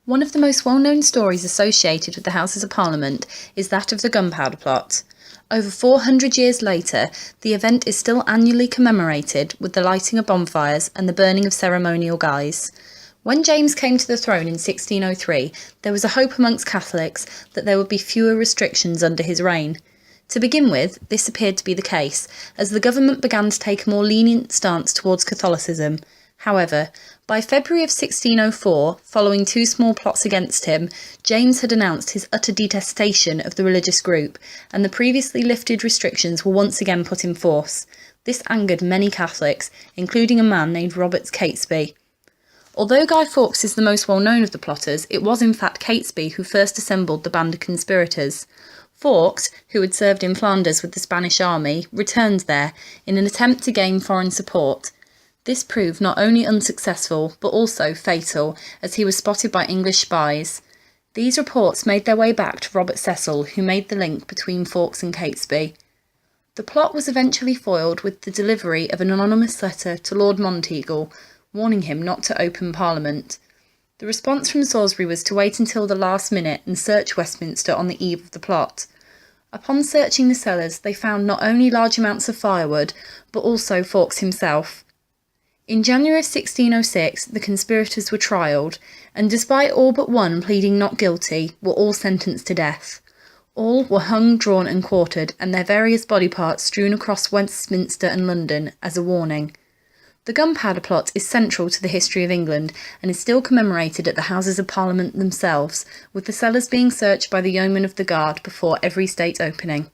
One of the most well-known stories associated with the Houses of Parliament is that of the Gunpowder Plot. Over 400 years later, the event is still annually commemorated with the lighting of bonfires and the burning of ceremonial guys. When James came to the throne in 1603, there was a hope amongst Catholics that there would be fewer restrictions under his reign. To begin with, this appeared to be the case, as the government began to take a more lenient stance towards Catholicism. However, by February of 1604, following two small plots against him, James had announced his utter detestation of the religious group, and the previously lifted restrictions were once again put in force. This angered many Catholics, including a man named Robert Catesby. Although Guy Fawkes is the most well-known of the plotters, it was in fact Catesby who first assembled the band of conspirators. Fawkes, who had served in Flanders with the Spanish army, returned there in an attempt to gain foreign support. This proved not only unsuccessful, but also fatal, as he was spotted by English spies. These reports made their way back to Robert Cecil, who made the link between Fawkes and Catesby. The plot was eventually foiled with the delivery of an anonymous letter to Lord Monteagle, warning him not to open Parliament. The response from Salisbury was to wait until the last minute and search Westminster on the eve of the plot. Upon searching the cellars, they found not only large amounts of firewood, but also Fawkes himself. In January of 1606, the conspirators were trialled, and despite all but one pleading not guilty, were all sentenced to death. All were hung, drawn and quartered, and their various body parts strewn across Westminster and London as a warning. The Gunpowder Plot is central to the history of England and is still commemorated at the Houses of Parliament themselves, with the cellars being searched by the yeomen of the guard before every state opening.